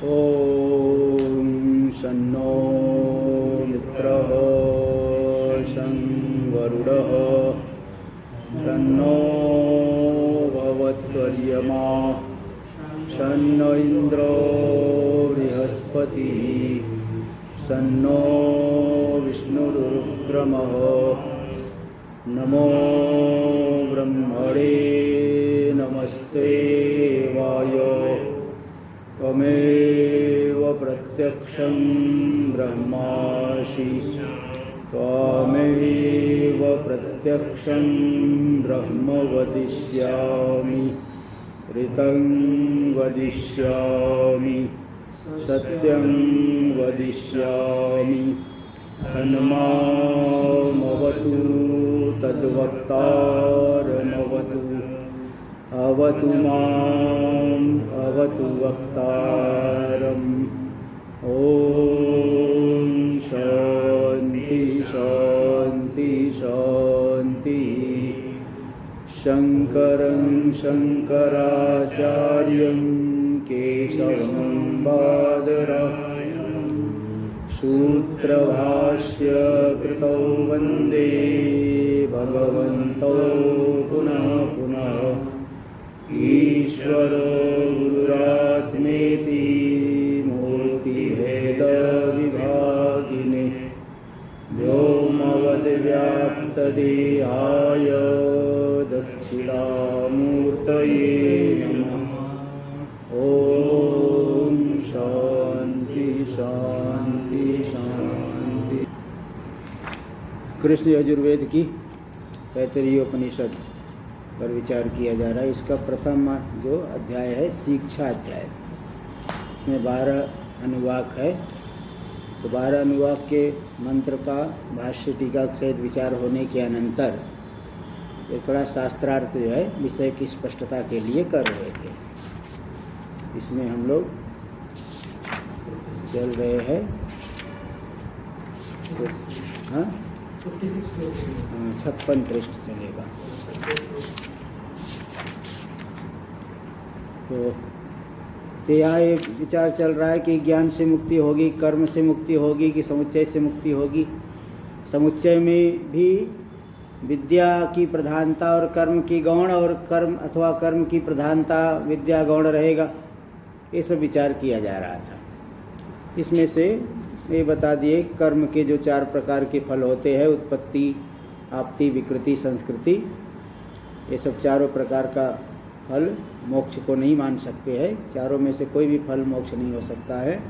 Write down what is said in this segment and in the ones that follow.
ॐ शन्नो मित्रः शं वरुणः शन्नो भवत्वर्यमा शन्नो इन्द्रो बृहस्पतिः शन्नो विष्णुरुक्रमः नमो ब्रह्मणे नमस्ते वायो त्वमेव प्रत्यक्षं ब्रह्मासि त्वमेव प्रत्यक्षं ब्रह्म वदिष्यामि ऋतं वदिष्यामि सत्यं वदिष्यामि तन्मामवतु तद्वक्तारमवतु अवतु माम् अवतु वक्तारम् ॐ शान्ति शान्ति शान्ति शङ्करं शङ्कराचार्यं केशवं बादरायणं सूत्रभाष्य कृतौ वन्दे भगवन्तौ पुनः पुनः ईश्वरो गुरुरात्मेति मूर्तिभेदविभागिने व्योमवद्व्याप्तदेहाय दक्षिणामूर्तये नमः। ॐ शान्ति शान्ति शान्ति। कृष्ण यजुर्वेद की तैत्तरीय उपनिषद पर विचार किया जा रहा है। इसका प्रथम जो अध्याय है शिक्षा अध्याय, इसमें 12 अनुवाक है। तो 12 अनुवाक के मंत्र का भाष्य टीका सहित विचार होने के अनंतर ये थोड़ा शास्त्रार्थ जो है विषय की स्पष्टता के लिए कर रहे थे। इसमें हम लोग चल रहे हैं तो 56 पृष्ठ चलेगा। तो यहाँ एक विचार चल रहा है कि ज्ञान से मुक्ति होगी, कर्म से मुक्ति होगी कि समुच्चय से मुक्ति होगी। समुच्चय में भी विद्या की प्रधानता और कर्म की गौण, और कर्म अथवा कर्म की प्रधानता विद्या गौण रहेगा। ये सब विचार किया जा रहा था। इसमें से ये बता दिए कर्म के जो 4 प्रकार के फल होते हैं, उत्पत्ति, आपत्ति, विकृति, संस्कृति, ये सब चारों प्रकार का फल मोक्ष को नहीं मान सकते हैं। चारों में से कोई भी फल मोक्ष नहीं हो सकता है।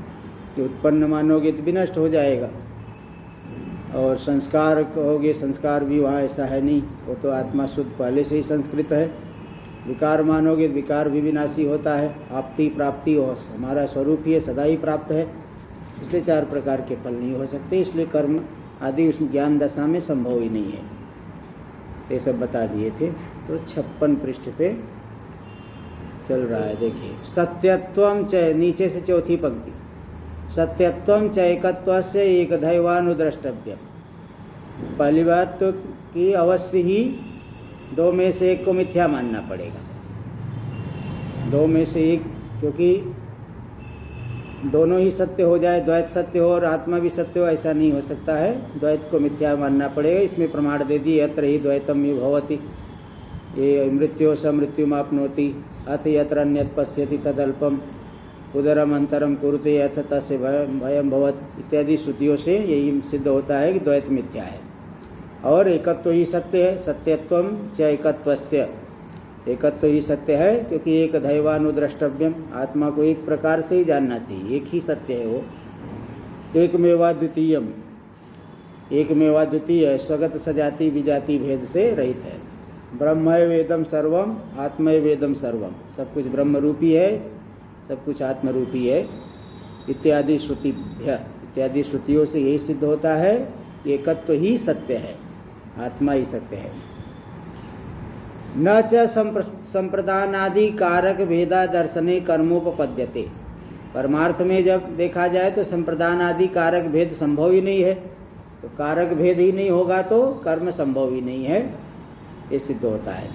कि उत्पन्न मानोगे तो विनष्ट हो जाएगा, और संस्कार कहोगे, संस्कार भी वहाँ ऐसा है नहीं, वो तो आत्मा शुद्ध पहले से ही संस्कृत है। विकार मानोगे तो विकार भी विनाशी होता है। आपत्ति प्राप्ति हमारा स्वरूप ही है, सदा ही प्राप्त है। इसलिए 4 प्रकार के फल नहीं हो सकते। इसलिए कर्म आदि उस ज्ञान दशा में संभव ही नहीं है। ये सब बता दिए थे। तो 56 पृष्ठ पे चल रहा है। देखिए, सत्यत्वं च, नीचे से चौथी पंक्ति, सत्यत्वं च एकत्वस्य एकदैवानुद्रष्टव्यम्। पहली बात तो कि अवश्य ही 2 में से एक को मिथ्या मानना पड़ेगा। 2 में से एक, क्योंकि दोनों ही सत्य हो जाए, द्वैत सत्य हो और आत्मा भी सत्य हो, ऐसा नहीं हो सकता है। द्वैत को मिथ्या मानना पड़ेगा। इसमें प्रमाण दे दिए, यत्र ही द्वैतम ही भवति, ये मृत्यो स मृत्युमाप्नोति, अथ यत्र अन्यत् पश्यति तदल्पम, उदरम अंतरम कुरुते अथ तस्य भयम भवत, इत्यादि श्रुतियों से यही सिद्ध होता है कि द्वैत मिथ्या है और एकत्व ही सत्य है। सत्यत्वम च एकत्वस्य, एकत्व ही सत्य है, क्योंकि एक दैवानुद्रष्टव्यम, आत्मा को एक प्रकार से ही जानना चाहिए, एक ही सत्य है वो। एकमेवा द्वितीयम, एकमेवा द्वितीय, स्वगत सजाति विजाति भेद से रहित है। ब्रह्म वेदम सर्वम आत्म वेदम सर्वम, सब कुछ ब्रह्म रूपी है, सब कुछ आत्म रूपी है। इत्यादि श्रुतिभ्य, इत्यादि श्रुतियों से यही सिद्ध होता है एकत्व ही सत्य है, आत्मा ही सत्य है। न च संप्रदानादि कारक भेदा दर्शने कर्मोपपद्यते। परमार्थ में जब देखा जाए तो संप्रदान आदि कारक भेद संभव ही नहीं है। तो कारक भेद ही नहीं होगा तो कर्म संभव ही नहीं है, ये सिद्ध होता है।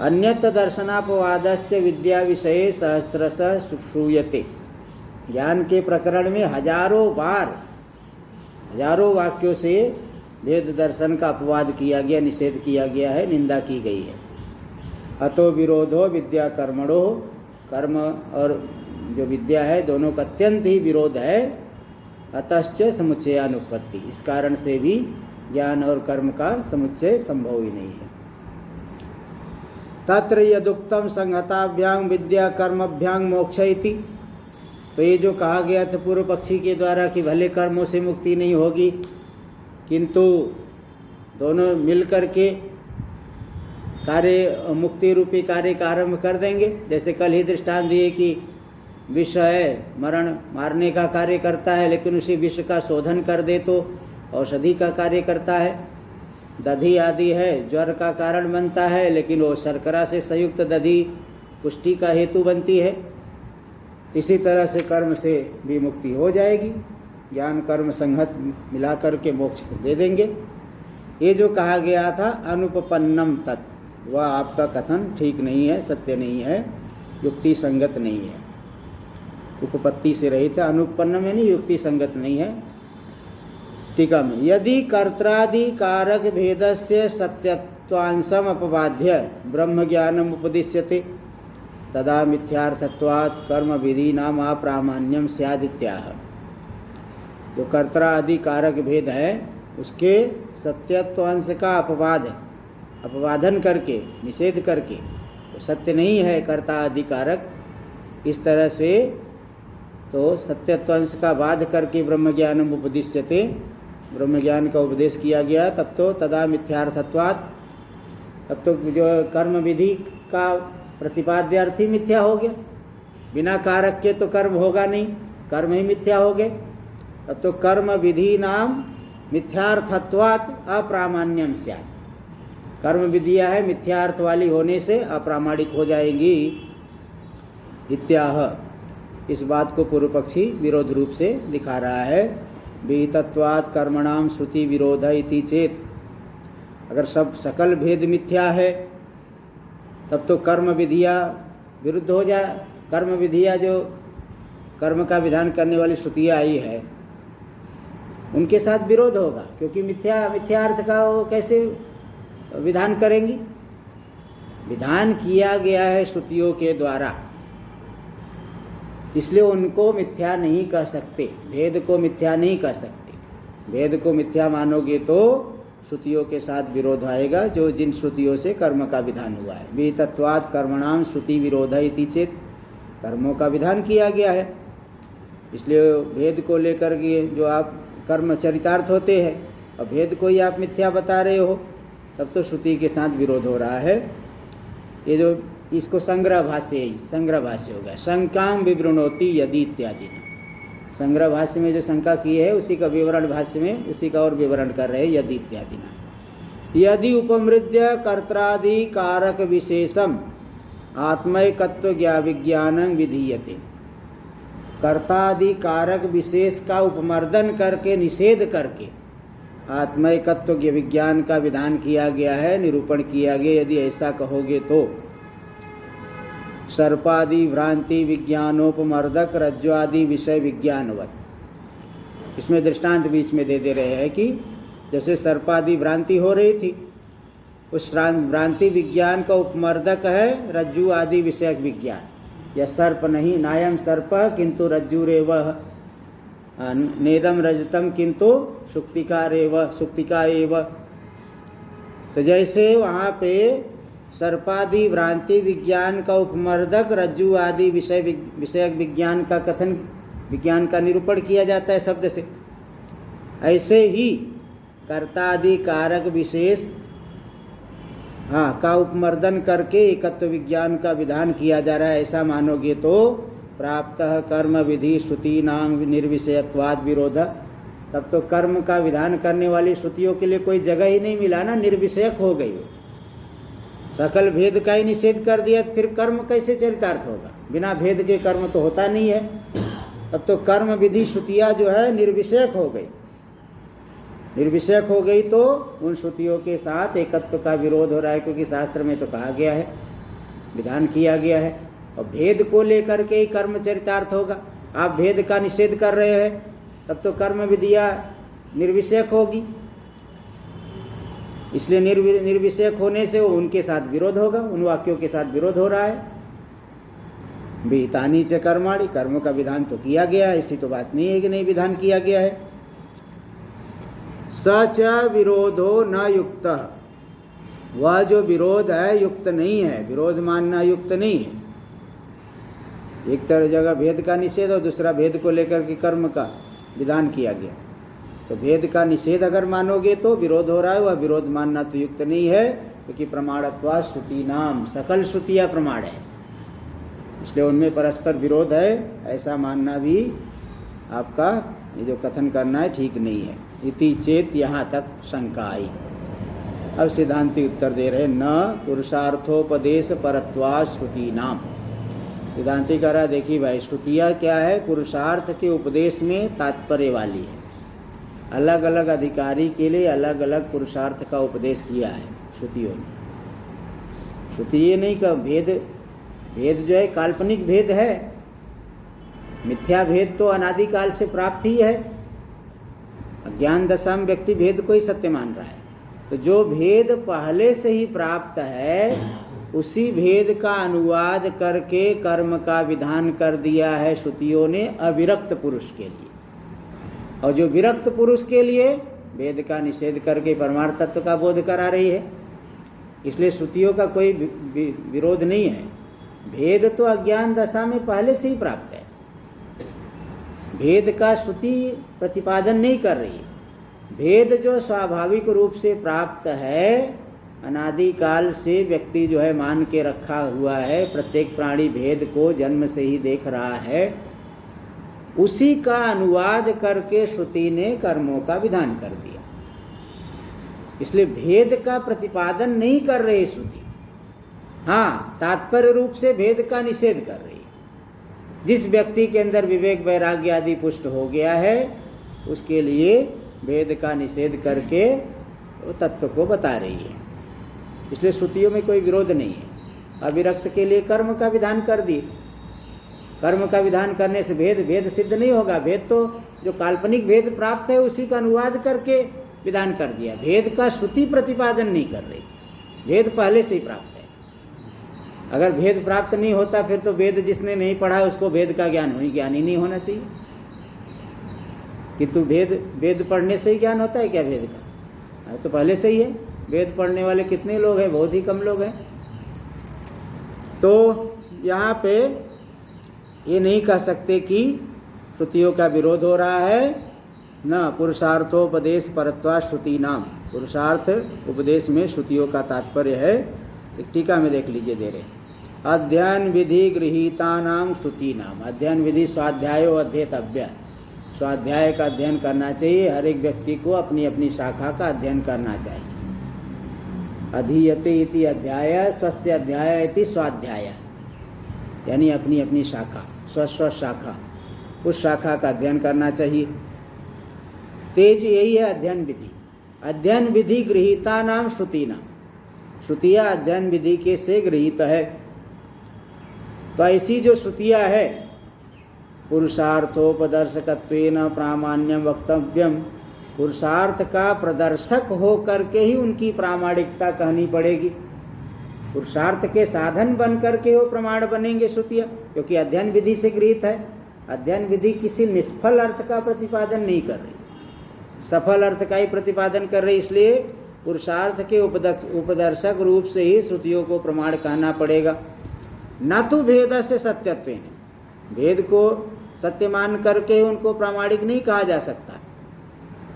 अन्यत दर्शनापवादस्य विद्या विषये सहस्रश श्रूयते। ज्ञान के प्रकरण में हजारों बार, हजारों वाक्यों से वेद दर्शन का अपवाद किया गया, निषेध किया गया है, निंदा की गई है। अतो विरोधो विद्या कर्मणो, कर्म और जो विद्या है दोनों का अत्यंत ही विरोध है। अतश्च समुच्चयानुपत्ति, इस कारण से भी ज्ञान और कर्म का समुच्चय संभव ही नहीं है। तत्र यदुक्तम संहताभ्यां विद्या कर्मभ्यां मोक्ष इति, तो ये जो कहा गया था पूर्व पक्षी के द्वारा कि भले कर्मों से मुक्ति नहीं होगी किंतु दोनों मिलकर के कार्य, मुक्ति रूपी कार्य का आरंभ कर देंगे। जैसे कल ही दृष्टांत दिए कि विष है, मरण मारने का कार्य करता है, लेकिन उसी विष का शोधन कर दे तो औषधि का कार्य करता है। दधि आदि है, ज्वर का कारण बनता है, लेकिन वो शर्करा से संयुक्त दधि पुष्टि का हेतु बनती है। इसी तरह से कर्म से भी मुक्ति हो जाएगी, ज्ञान कर्म संगत मिलाकर के मोक्ष दे देंगे। ये जो कहा गया था अनुपपन्नम तत्, वह आपका कथन ठीक नहीं है, सत्य नहीं है, युक्ति संगत नहीं है। उपपत्ति से रहित है, अनुपन्न में नहीं, युक्ति संगत नहीं है। टीका में यदि कर्त्रादि कारक भेदस्य सत्यत्वांशम अपबाध्य ब्रह्म ज्ञानम उपदिश्यते तदा मिथ्यार्थत्वात् कर्म विधि नाम अप्रामाण्यम स्यादित्याह। जो कर्ता आदि कारक भेद है उसके सत्यत्वांश का अपवाद, अपवादन करके, निषेध करके, तो सत्य नहीं है कर्ता आदि कारक, इस तरह से तो सत्यत्वांश का बाध करके ब्रह्म ज्ञानम उपदिश्यते, ब्रह्म ज्ञान का उपदेश किया गया, तब तो तदा मिथ्यार्थत्वात्, तब तो जो कर्म विधि का प्रतिपाद्यार्थी मिथ्या हो गया। बिना कारक के तो कर्म होगा नहीं, कर्म ही मिथ्या हो गए। तब तो कर्म विधि नाम मिथ्यार्थत्वात् अप्रामाण्यम स्यात्, कर्म विधियां है मिथ्यार्थ वाली होने से अप्रामाणिक हो जाएंगी। इत्याह, इस बात को पूर्व पक्षी विरोध रूप से दिखा रहा है। विहितत्वात् कर्मणाम श्रुति विरोध इति चेत, अगर सब सकल भेद मिथ्या है तब तो कर्म विधियां विरुद्ध हो जाए। कर्म विधियां जो कर्म का विधान करने वाली श्रुतियां आई है उनके साथ विरोध होगा, क्योंकि मिथ्यार्थ का वो कैसे विधान करेंगी। विधान किया गया है श्रुतियों के द्वारा, इसलिए उनको मिथ्या नहीं कह सकते, भेद को मिथ्या नहीं कह सकते। भेद को मिथ्या मानोगे तो श्रुतियों के साथ विरोध आएगा, जो जिन श्रुतियों से कर्म का विधान हुआ है। विहितत्वात् कर्मणाम श्रुति विरोध इति चेत, कर्मों का विधान किया गया है, इसलिए भेद को लेकर के जो आप कर्म चरितार्थ होते हैं और भेद को ही आप मिथ्या बता रहे हो, तब तो श्रुति के साथ विरोध हो रहा है। ये जो इसको संग्रह भाष्य हो गया। शंकाम विवृणोति यदि इत्यादि, संग्रह भाष्य में जो शंका की है उसी का विवरण भाष्य में उसी का और विवरण कर रहे हैं यदि इत्यादि ना। यदि उपमृद्य कर्त्रादि कारक विशेषम आत्मैकत्व विज्ञानं विधीयते, कर्तादि कारक विशेष का उपमर्दन करके, निषेध करके आत्मैकत्व विज्ञान का विधान किया गया है, निरूपण किया गया। यदि ऐसा कहोगे तो सर्पादि भ्रांति विज्ञानोपमर्दक रज्ज्वादि विषय विज्ञानवत, इसमें दृष्टांत बीच में दे रहे हैं कि जैसे सर्पादि भ्रांति हो रही थी, उस भ्रांति विज्ञान का उपमर्दक है रज्जु आदि विषयक विज्ञान। यह सर्प नहीं, नायम सर्प किंतु रज्जुरेव, नेदम रजतम किंतु सुक्तिका एव। तो जैसे वहाँ पे सर्पादि भ्रांति विज्ञान का उपमर्दक रज्जु आदि विषयक विज्ञान का कथन, विज्ञान का निरूपण किया जाता है शब्द से, ऐसे ही कर्तादि कारक विशेष का उपमर्दन करके एकत्व विज्ञान का विधान किया जा रहा है। ऐसा मानोगे तो प्राप्त कर्म विधि श्रुति नाम निर्विषयत्वाद विरोध, तब तो कर्म का विधान करने वाली श्रुतियों के लिए कोई जगह ही नहीं मिला ना, निर्विषयक हो गई। सकल भेद का ही निषेध कर दिया तो फिर कर्म कैसे चरितार्थ होगा? बिना भेद के कर्म तो होता नहीं है। तब तो कर्म विधि श्रुतियाँ जो है निर्विषयक हो गई। निर्विषयक हो गई तो उन श्रुतियों के साथ एकत्व का विरोध हो रहा है, क्योंकि शास्त्र में तो कहा गया है, विधान किया गया है, और भेद को लेकर के ही कर्म चरितार्थ होगा। आप भेद का निषेध कर रहे हैं, तब तो कर्म विधिया निर्विषयक होगी। इसलिए निर्विषयक होने से उनके साथ विरोध होगा, उन वाक्यों के साथ विरोध हो रहा है। विहितानि च कर्माणि, कर्मों का विधान तो किया गया है, ऐसी तो बात नहीं है कि नहीं विधान किया गया है। सच विरोधो न युक्त, वह जो विरोध है युक्त नहीं है, विरोध मानना युक्त नहीं है। एक तरह जगह भेद का निषेध और दूसरा भेद को लेकर के कर्म का विधान किया गया, तो भेद का निषेध अगर मानोगे तो विरोध हो रहा है, वह विरोध मानना तो युक्त नहीं है, क्योंकि प्रमाणत्वा श्रुति नाम, सकल श्रुतियाँ प्रमाण है, इसलिए उनमें परस्पर विरोध है, ऐसा मानना भी आपका ये जो कथन करना है ठीक नहीं है। इति चेत, यहाँ तक शंका आई। अब सिद्धांति उत्तर दे रहे, न पुरुषार्थोपदेश परत्वा श्रुति नाम। सिद्धांति कह रहा, देखिए भाई, श्रुतियाँ क्या है, पुरुषार्थ के उपदेश में तात्पर्य वाली है। अलग अलग अधिकारी के लिए अलग अलग पुरुषार्थ का उपदेश किया है श्रुतियों ने। श्रुति ये नहीं का भेद जो है काल्पनिक भेद है, मिथ्या भेद तो अनादिकाल से प्राप्त ही है। अज्ञान दशा में व्यक्ति भेद को ही सत्य मान रहा है, तो जो भेद पहले से ही प्राप्त है उसी भेद का अनुवाद करके कर्म का विधान कर दिया है श्रुतियों ने अविरक्त पुरुष के लिए, और जो विरक्त पुरुष के लिए वेद का निषेध करके परमार्थ तत्व का बोध करा रही है। इसलिए श्रुतियों का कोई विरोध नहीं है। भेद तो अज्ञान दशा में पहले से ही प्राप्त है, भेद का श्रुति प्रतिपादन नहीं कर रही है। भेद जो स्वाभाविक रूप से प्राप्त है, अनादिकाल से व्यक्ति जो है मान के रखा हुआ है, प्रत्येक प्राणी भेद को जन्म से ही देख रहा है, उसी का अनुवाद करके श्रुति ने कर्मों का विधान कर दिया। इसलिए भेद का प्रतिपादन नहीं कर रही श्रुति, हाँ तात्पर्य रूप से भेद का निषेध कर रही है। जिस व्यक्ति के अंदर विवेक वैराग्य आदि पुष्ट हो गया है, उसके लिए भेद का निषेध करके वो तत्व को बता रही है। इसलिए श्रुतियों में कोई विरोध नहीं है। अविरक्त के लिए कर्म का विधान कर दिए, कर्म का विधान करने से भेद सिद्ध नहीं होगा। भेद तो जो काल्पनिक भेद प्राप्त है उसी का अनुवाद करके विधान कर दिया। भेद का श्रुति प्रतिपादन नहीं कर रही, भेद पहले से ही प्राप्त है। अगर भेद प्राप्त नहीं होता फिर तो वेद जिसने नहीं पढ़ा उसको वेद का ज्ञान ही नहीं होना चाहिए। किंतु वेद पढ़ने से ही ज्ञान होता है क्या वेद का? तो पहले से ही है। वेद पढ़ने वाले कितने लोग हैं? बहुत ही कम लोग हैं। तो यहाँ पे ये नहीं कह सकते कि श्रुतियों का विरोध हो रहा है। न पुरुषार्थोपदेश परत्वा श्रुति नाम, पुरुषार्थ उपदेश में श्रुतियों का तात्पर्य है। एक टीका में देख लीजिए, दे रहे अध्ययन विधि गृहीता नाम श्रुति नाम। अध्ययन विधि स्वाध्यायो अध्येतव्य, स्वाध्याय का अध्ययन करना चाहिए। हर एक व्यक्ति को अपनी अपनी शाखा का अध्ययन करना चाहिए। अधीयते इति अध्याय, स्वस्य अध्याय इति स्वाध्याय, यानी अपनी अपनी शाखा, स्व शाखा, उस शाखा का अध्ययन करना चाहिए। तेज यही है अध्ययन विधि। अध्ययन विधि गृहीता नाम श्रुति नाम, श्रुतियाँ अध्ययन विधि के से गृहीत है। तो ऐसी जो श्रुतियाँ है, पुरुषार्थोपदर्शकत्वेन प्रामाण्यम वक्तव्यम, पुरुषार्थ का प्रदर्शक हो करके ही उनकी प्रामाणिकता कहनी पड़ेगी। पुरुषार्थ के साधन बन करके वो प्रमाण बनेंगे श्रुतियाँ, क्योंकि अध्ययन विधि से गृहीत है। अध्ययन विधि किसी निष्फल अर्थ का प्रतिपादन नहीं कर रही, सफल अर्थ का ही प्रतिपादन कर रही। इसलिए पुरुषार्थ के उपदर्शक रूप से ही श्रुतियों को प्रमाण कहना पड़ेगा। न तो भेद से सत्यत्वेन, भेद को सत्य मान करके उनको प्रामाणिक नहीं कहा जा सकता।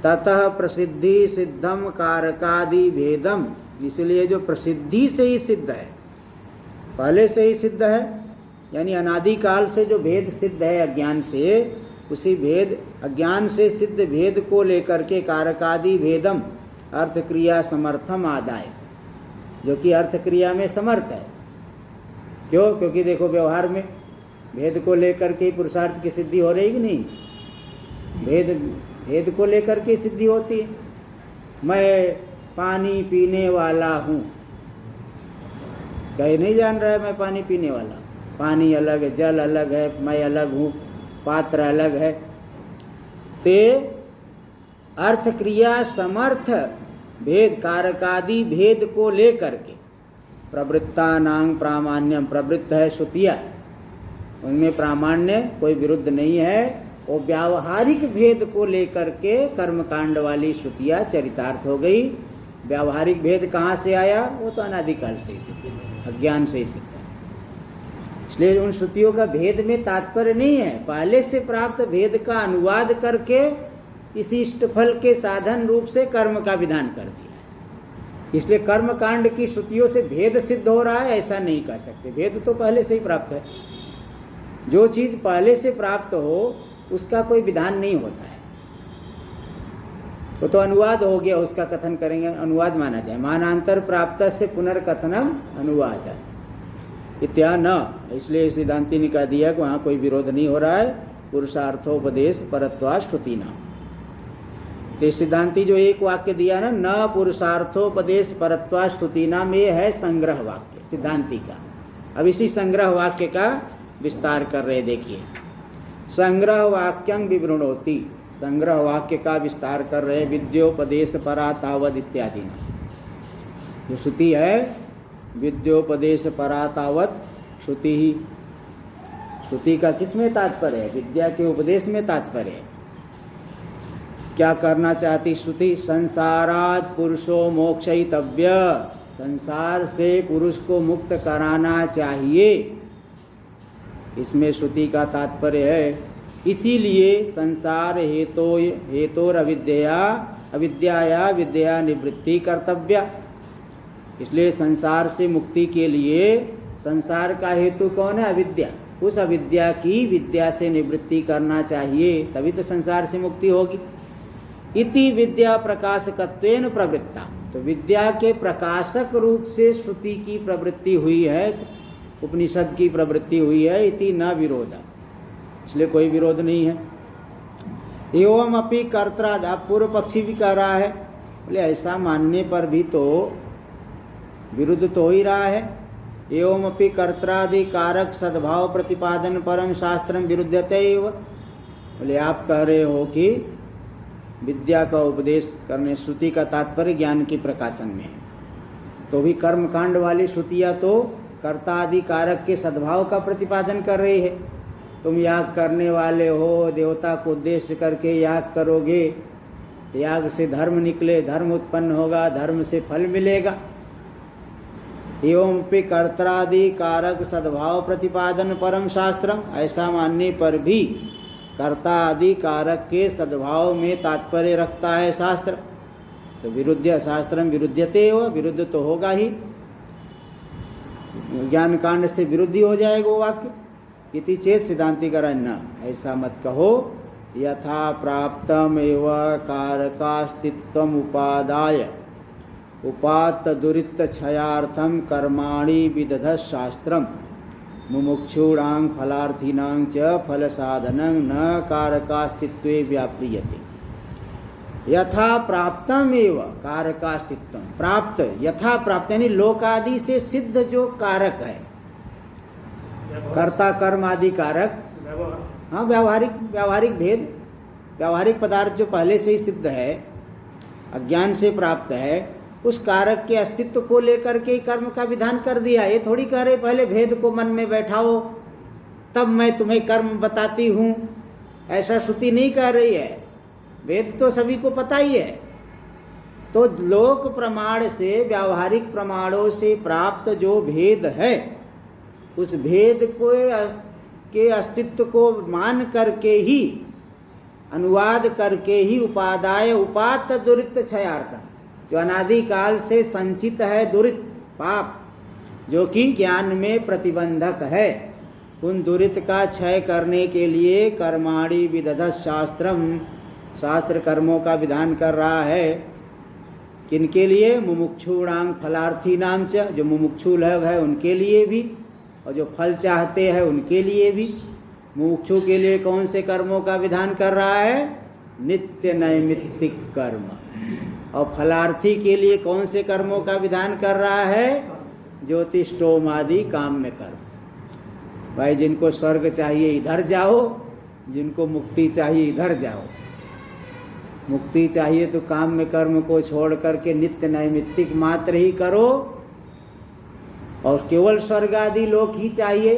ततः प्रसिद्धि सिद्धम कारकादि भेदम, इसलिए जो प्रसिद्धि से ही सिद्ध है, पहले से ही सिद्ध है, यानी अनादिकाल से जो भेद सिद्ध है अज्ञान से, उसी भेद अज्ञान से सिद्ध भेद को लेकर के कारकादि भेदम, अर्थ क्रिया समर्थम आदाय, जो कि अर्थ क्रिया में समर्थ है। क्यों? क्योंकि देखो व्यवहार में भेद को लेकर के पुरुषार्थ की सिद्धि हो रही कि नहीं? भेद को लेकर के सिद्धि होती है। मैं पानी पीने वाला हूँ, कहीं नहीं जान रहा है मैं पानी पीने वाला। पानी अलग है, जल अलग है, मैं अलग हूँ। पात्र अलग है। ते अर्थ क्रिया समर्थ भेद कारकादि भेद को लेकर के प्रवृत्तानां प्रामाण्यम, प्रवृत्त है श्रुतियाँ, उनमें प्रामाण्य कोई विरुद्ध नहीं है। और व्यावहारिक भेद को लेकर के कर्मकांड वाली श्रुतियाँ चरितार्थ हो गई। व्यावहारिक भेद कहाँ से आया? वो तो अनादिकाल से ही सिद्ध है, अज्ञान से ही सिद्ध है। इसलिए उन श्रुतियों का भेद में तात्पर्य नहीं है, पहले से प्राप्त भेद का अनुवाद करके इसी इष्ट फल के साधन रूप से कर्म का विधान कर दिया। इसलिए कर्म कांड की श्रुतियों से भेद सिद्ध हो रहा है ऐसा नहीं कह सकते। भेद तो पहले से ही प्राप्त है। जो चीज पहले से प्राप्त हो उसका कोई विधान नहीं होता है, वो तो अनुवाद हो गया, उसका कथन करेंगे, अनुवाद माना जाए। मानांतर प्राप्त से पुनर्कथनम अनुवाद इत्या न, इसलिए सिद्धांति ने कह दिया कि वहाँ कोई विरोध नहीं हो रहा है। पुरुषार्थोपदेश परत्वा श्रुति न, तो सिद्धांति जो एक वाक्य दिया ना, न पुरुषार्थोपदेश परत्वा श्रुति नाम, ये है संग्रह वाक्य सिद्धांति का। अब इसी संग्रह वाक्य का विस्तार कर रहे, देखिए। संग्रह वाक्यं विवृणोति, संग्रह वाक्य का विस्तार कर रहे, विद्योपदेश परा तावद इत्यादि न। जो श्रुति है विद्योपदेश परा तावत श्रुति ही, श्रुति का किसमें तात्पर्य है? विद्या के उपदेश में तात्पर्य है। क्या करना चाहती श्रुति? संसारात् पुरुषो मोक्षयितव्य, संसार से पुरुष को मुक्त कराना चाहिए, इसमें श्रुति का तात्पर्य है। इसीलिए संसार हेतोर अविद्या विद्या निवृत्ति कर्तव्य, इसलिए संसार से मुक्ति के लिए संसार का हेतु कौन है? अविद्या। उस अविद्या की विद्या से निवृत्ति करना चाहिए, तभी तो संसार से मुक्ति होगी। इति विद्या प्रकाशकत्वेन प्रवृत्ता, तो विद्या के प्रकाशक रूप से श्रुति की प्रवृत्ति हुई है, उपनिषद की प्रवृत्ति हुई है। इति न विरोध, इसलिए कोई विरोध नहीं है। एवं अपि कर्त्राद, आप पूर्व पक्षी भी कह रहा है, बोले ऐसा मानने पर भी तो विरुद्ध तो हो ही रहा है। एवं अपि कर्त्रादि कारक सद्भाव प्रतिपादन परम शास्त्रम विरुद्धते एव, बोले आप कह रहे हो कि विद्या का उपदेश करने श्रुति का तात्पर्य ज्ञान की प्रकाशन में है, तो भी कर्मकांड वाली श्रुतियाँ तो कर्ता आदि कारक के सद्भाव का प्रतिपादन कर रही है। तुम याग करने वाले हो, देवता को उद्देश्य करके याग करोगे, याग से धर्म निकले, धर्म उत्पन्न होगा, धर्म से फल मिलेगा। एवं पे कर्त्रादि कारक सद्भाव प्रतिपादन परम शास्त्रम, ऐसा मानने पर भी कर्ता आदि कारक के सद्भाव में तात्पर्य रखता है शास्त्र, तो विरुद्ध शास्त्रम विरुद्धते हो, विरुद्ध तो होगा ही, ज्ञान कांड से विरुद्धि हो जाएगा वो वाक्य। इति चेत सिद्धांति करण न, ऐसा मत कहो। यथा प्राप्तम एव कारकास्तित्वम उपादाय उपात्त दुरित क्षयार्थम कर्माणि विदध शास्त्रम मुमुक्षूणां फलार्थीनां च फल साधनं न कारकास्तित्वे व्याप्रियते। यथा प्राप्तम एव कारकास्तित्वम, प्राप्त यथा प्राप्त यानी लोक आदि से सिद्ध जो कारक है, कर्ता कर्म आदि कारक, हाँ व्यावहारिक भेद, व्यावहारिक पदार्थ जो पहले से ही सिद्ध है, अज्ञान से प्राप्त है, उस कारक के अस्तित्व को लेकर के ही कर्म का विधान कर दिया। ये थोड़ी कह रहे पहले भेद को मन में बैठाओ तब मैं तुम्हें कर्म बताती हूँ, ऐसा श्रुति नहीं कह रही है। वेद तो सभी को पता ही है। तो लोक प्रमाण से, व्यावहारिक प्रमाणों से प्राप्त जो भेद है, उस भेद को के अस्तित्व को मान करके ही, अनुवाद करके ही उपादाय उपात्त दुरित क्षयार्थ, जो अनादिकाल से संचित है दुरित पाप, जो कि ज्ञान में प्रतिबंधक है, उन दुरित का क्षय करने के लिए कर्माणि विदधत शास्त्रम, शास्त्र कर्मों का विधान कर रहा है। किनके लिए? मुमुक्षूणां फलार्थीनां च, जो मुमुक्षु लोग है उनके लिए भी, और जो फल चाहते हैं उनके लिए भी। मुमुक्षु के लिए कौन से कर्मों का विधान कर रहा है? नित्य नैमित्तिक कर्म। और फलार्थी के लिए कौन से कर्मों का विधान कर रहा है? ज्योतिष्टोम आदि काम्य कर्म। भाई जिनको स्वर्ग चाहिए इधर जाओ, जिनको मुक्ति चाहिए इधर जाओ। मुक्ति चाहिए तो काम में कर्म को छोड़ करके नित्य नैमित्तिक मात्र ही करो, और केवल स्वर्ग आदि लोक ही चाहिए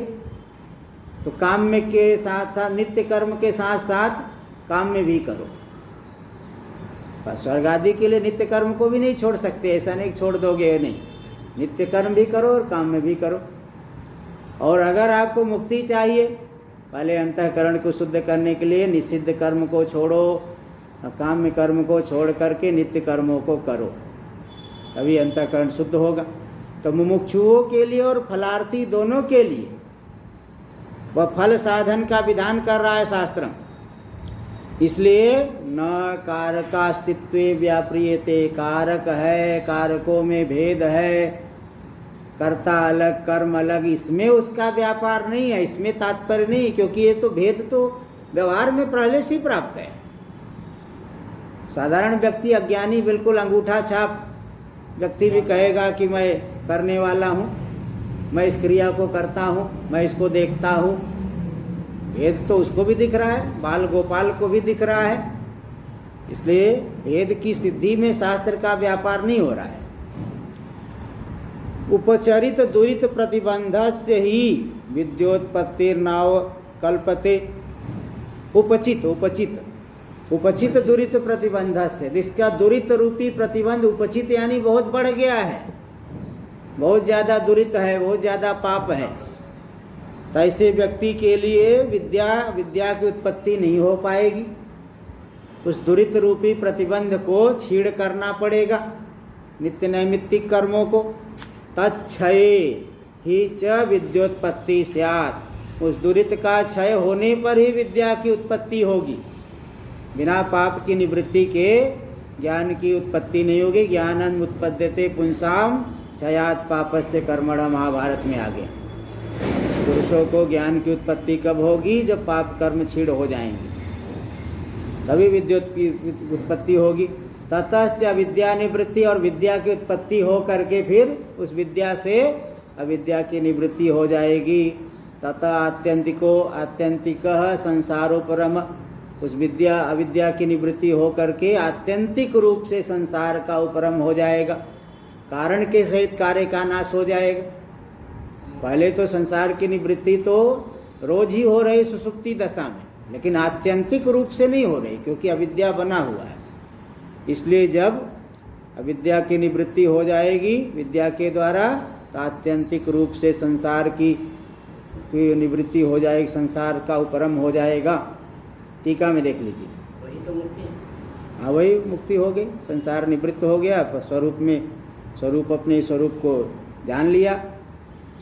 तो काम में के साथ साथ नित्य कर्म के साथ साथ काम में भी करो। पर स्वर्ग आदि के लिए नित्य कर्म को भी नहीं छोड़ सकते, ऐसा नहीं छोड़ दोगे, नहीं, नित्य कर्म भी करो और काम में भी करो। और अगर आपको मुक्ति चाहिए, पहले अंतःकरण को शुद्ध करने के लिए निषिद्ध कर्म को छोड़ो, काम में कर्म को छोड़ करके नित्य कर्मों को करो, तभी अंतःकरण शुद्ध होगा। तो मुमुक्षुओं के लिए और फलार्थी दोनों के लिए वह फल साधन का विधान कर रहा है शास्त्र। इसलिए न कारकास्तित्व व्याप्रियते, कारक है, कारकों में भेद है, कर्ता अलग कर्म अलग, इसमें उसका व्यापार नहीं है, इसमें तात्पर्य नहीं, क्योंकि ये तो भेद तो व्यवहार में पहले से ही प्राप्त है। साधारण व्यक्ति, अज्ञानी, बिल्कुल अंगूठा छाप व्यक्ति भी कहेगा कि मैं करने वाला हूँ, मैं इस क्रिया को करता हूँ, मैं इसको देखता हूँ, भेद तो उसको भी दिख रहा है, बाल गोपाल को भी दिख रहा है। इसलिए भेद की सिद्धि में शास्त्र का व्यापार नहीं हो रहा है। उपचरित दुरित प्रतिबंधस्य ही विद्योत्पत्तिर्नाव कल्पते। उपचित उपचित उपचित दुरित प्रतिबंधस्य, जिसका दुरित रूपी प्रतिबंध उपचित यानी बहुत बढ़ गया है, बहुत ज्यादा दुरित है, बहुत ज्यादा पाप है, तो ऐसे व्यक्ति के लिए विद्या की उत्पत्ति नहीं हो पाएगी। उस दुरित रूपी प्रतिबंध को छीड़ करना पड़ेगा, नित्य नैमित्तिक कर्मों को। तच्छये ही च विद्योत्पत्ति स्यात्, उस दुरित का क्षय होने पर ही विद्या की उत्पत्ति होगी। बिना पाप की निवृत्ति के ज्ञान की उत्पत्ति नहीं होगी। ज्ञानम् उत्पद्यते पुंसाम क्षयात् पापस्य कर्मणः, महाभारत में आ गया। पुरुषों को ज्ञान की उत्पत्ति कब होगी? जब पाप कर्म छीड़ हो जाएंगे, तभी विद्युत की उत्पत्ति होगी। ततश्च अविद्या निवृत्ति, और विद्या की उत्पत्ति हो करके फिर उस विद्या से अविद्या की निवृत्ति हो जाएगी। तथा आत्यंतिक संसारोपरम, उस विद्या अविद्या की निवृत्ति हो करके आत्यंतिक रूप से संसार का उपरम हो जाएगा, कारण के सहित कार्य का नाश हो जाएगा। पहले तो संसार की निवृत्ति तो रोज ही हो रही सुषुप्ति दशा में, लेकिन आत्यंतिक रूप से नहीं हो रही, क्योंकि अविद्या बना हुआ है। इसलिए जब अविद्या की निवृत्ति हो जाएगी विद्या के द्वारा, तो आत्यंतिक रूप से संसार की निवृत्ति हो जाएगी, संसार का उपरम हो जाएगा। टीका में देख लीजिए, वही तो मुक्ति है। हाँ, वही मुक्ति हो गई, संसार निवृत्त हो गया, स्वरूप में स्वरूप अपने स्वरूप को जान लिया,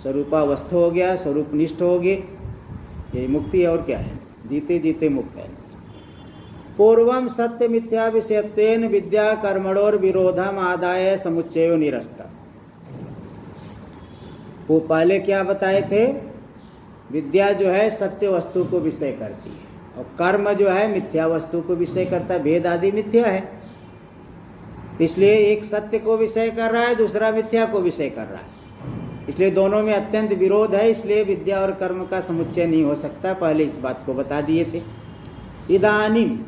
स्वरूपावस्थ हो गया, स्वरूप निष्ठ हो गए, यही मुक्ति है। और क्या है? जीते जीते मुक्त है। पूर्वम सत्य मिथ्या विषयत्वेन विद्या कर्मणोर विरोधम आदाय समुच्चयो निरस्त। वो पहले क्या बताए थे? विद्या जो है सत्य वस्तु को विषय करती है, और कर्म जो है मिथ्या वस्तु को विषय करता है। भेद आदि मिथ्या है, इसलिए एक सत्य को विषय कर रहा है, दूसरा मिथ्या को विषय कर रहा है। इसलिए दोनों में अत्यंत विरोध है, इसलिए विद्या और कर्म का समुच्चय नहीं हो सकता। पहले इस बात को बता दिए थे। इदानीम,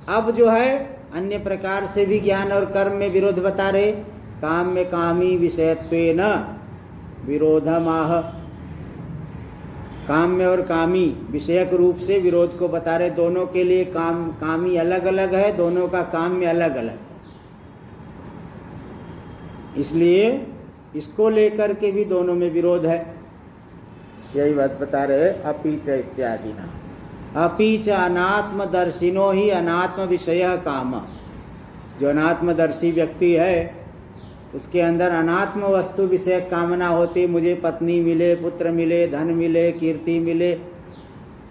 अब जो है अन्य प्रकार से भी ज्ञान और कर्म में विरोध बता रहे। काम में कामी विषयत्वेन विरोधमाह, काम में और कामी विषयक रूप से विरोध को बता रहे। दोनों के लिए कामी अलग अलग है, दोनों का काम में अलग अलग है, इसलिए इसको लेकर के भी दोनों में विरोध है। यही बात बता रहे। अपीच इत्यादि ना, अपीच अनात्मदर्शिनो ही अनात्म विषय काम। जो अनात्मदर्शी व्यक्ति है उसके अंदर अनात्म वस्तु विषय कामना होती। मुझे पत्नी मिले, पुत्र मिले, धन मिले, कीर्ति मिले,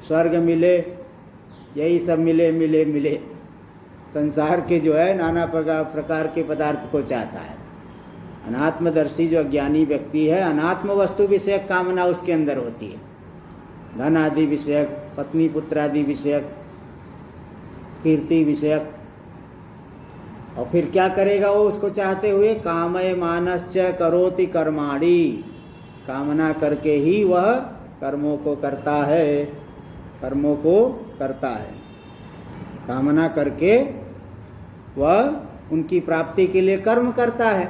स्वर्ग मिले, यही सब मिले मिले मिले। संसार के जो है नाना प्रकार के पदार्थ को चाहता है। अनात्मदर्शी जो अज्ञानी व्यक्ति है, अनात्म वस्तु विषयक कामना उसके अंदर होती है। धन आदि विषयक, पत्नी पुत्र आदि विषयक, कीर्ति विषयक। और फिर क्या करेगा वो उसको चाहते हुए? कामय मानश्च करोति कर्माणि, कामना करके ही वह कर्मों को करता है। कर्मों को करता है। कामना करके वह उनकी प्राप्ति के लिए कर्म करता है,